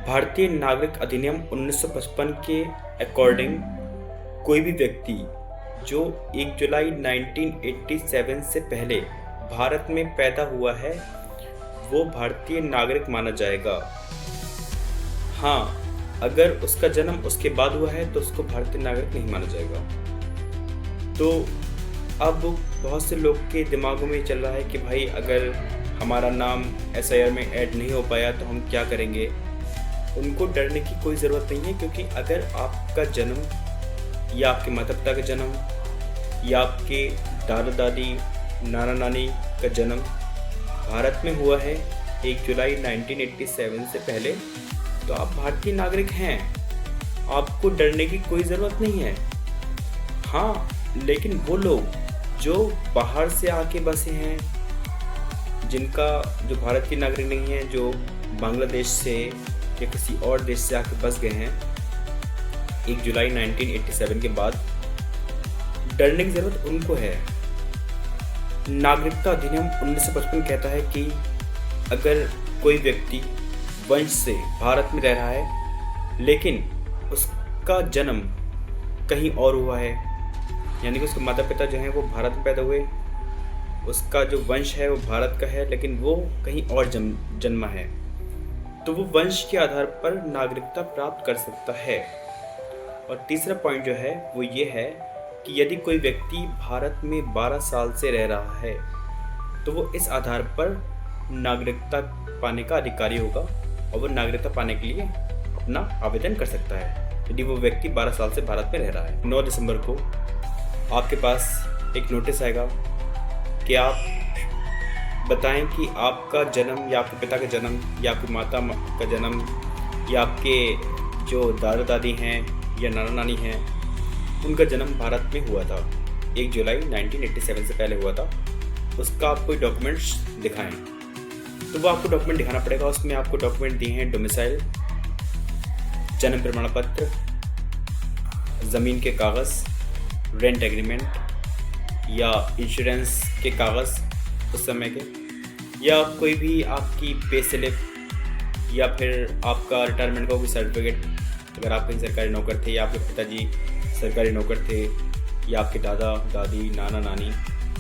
भारतीय नागरिक अधिनियम 1955 के अकॉर्डिंग कोई भी व्यक्ति जो 1 जुलाई 1987 से पहले भारत में पैदा हुआ है वो भारतीय नागरिक माना जाएगा। हाँ, अगर उसका जन्म उसके बाद हुआ है तो उसको भारतीय नागरिक नहीं माना जाएगा। तो अब बहुत से लोग के दिमागों में चल रहा है कि भाई अगर हमारा नाम एसआईआर में ऐड नहीं हो पाया तो हम क्या करेंगे। उनको डरने की कोई ज़रूरत नहीं है, क्योंकि अगर आपका जन्म या आपके माता पिता का जन्म या आपके दादा दादी नाना नानी का जन्म भारत में हुआ है 1 जुलाई 1987 से पहले, तो आप भारतीय नागरिक हैं। आपको डरने की कोई ज़रूरत नहीं है। हाँ, लेकिन वो लोग जो बाहर से आके बसे हैं, जो भारत के नागरिक नहीं हैं, जो बांग्लादेश से या किसी और देश से आके बस गए हैं 1 जुलाई 1987 के बाद, डरने की ज़रूरत उनको है। नागरिकता अधिनियम 1955 कहता है कि अगर कोई व्यक्ति वंश से भारत में रह रहा है लेकिन उसका जन्म कहीं और हुआ है, यानी कि उसके माता पिता जो हैं वो भारत में पैदा हुए, उसका जो वंश है वो भारत का है लेकिन वो कहीं और जन्मा है, तो वो वंश के आधार पर नागरिकता प्राप्त कर सकता है। और तीसरा पॉइंट जो है वो ये है कि यदि कोई व्यक्ति भारत में 12 साल से रह रहा है तो वो इस आधार पर नागरिकता पाने का अधिकारी होगा और वो नागरिकता पाने के लिए अपना आवेदन कर सकता है यदि वो व्यक्ति 12 साल से भारत में रह रहा है। 9 दिसंबर को आपके पास एक नोटिस आएगा कि आप बताएं कि आपका जन्म या आपके पिता का जन्म या आपकी माता का जन्म या आपके जो दादा दादी हैं या नाना नानी हैं उनका जन्म भारत में हुआ था 1 जुलाई 1987 से पहले हुआ था। उसका आप कोई डॉक्यूमेंट्स दिखाएं, तो वो आपको डॉक्यूमेंट दिखाना पड़ेगा। उसमें आपको डॉक्यूमेंट दिए हैं डोमिसाइल, जन्म प्रमाण पत्र, ज़मीन के कागज़, रेंट एग्रीमेंट या इंश्योरेंस के कागज़ उस समय के, या कोई भी आपकी पे स्लिप या फिर आपका रिटायरमेंट का कोई सर्टिफिकेट, अगर आप कहीं सरकारी नौकर थे या आपके पिताजी सरकारी नौकर थे या आपके दादा दादी नाना नानी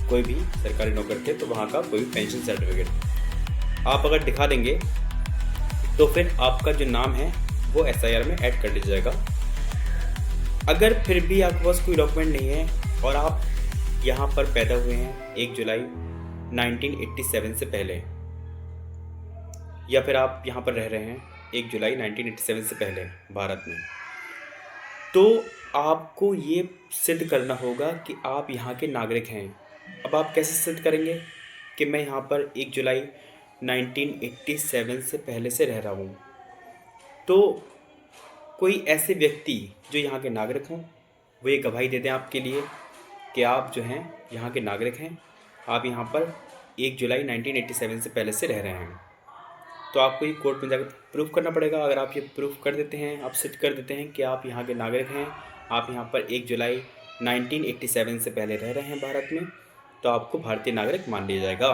कोई भी सरकारी नौकर थे तो वहाँ का कोई पेंशन सर्टिफिकेट आप अगर दिखा देंगे तो फिर आपका जो नाम है वो एसआईआर में ऐड कर लिया जाएगा। अगर फिर भी आपके पास कोई डॉक्यूमेंट नहीं है और आप यहाँ पर पैदा हुए हैं 1 जुलाई 1987 से पहले, या फिर आप यहाँ पर रह रहे हैं 1 जुलाई 1987 से पहले भारत में, तो आपको ये सिद्ध करना होगा कि आप यहाँ के नागरिक हैं। अब आप कैसे सिद्ध करेंगे कि मैं यहाँ पर 1 जुलाई 1987 से पहले से रह रहा हूँ? तो कोई ऐसे व्यक्ति जो यहाँ के नागरिक हों वो ये गवाही दे दें आपके लिए कि आप जो हैं यहाँ के नागरिक हैं, आप यहाँ पर 1 जुलाई 1987 से पहले से रह रहे हैं। तो आपको ये कोर्ट में जाकर प्रूफ करना पड़ेगा। अगर आप ये प्रूफ कर देते हैं, आप सिद्ध कर देते हैं कि आप यहाँ के नागरिक हैं, आप यहाँ पर 1 जुलाई 1987 से पहले रह रहे हैं भारत में, तो आपको भारतीय नागरिक मान लिया जाएगा।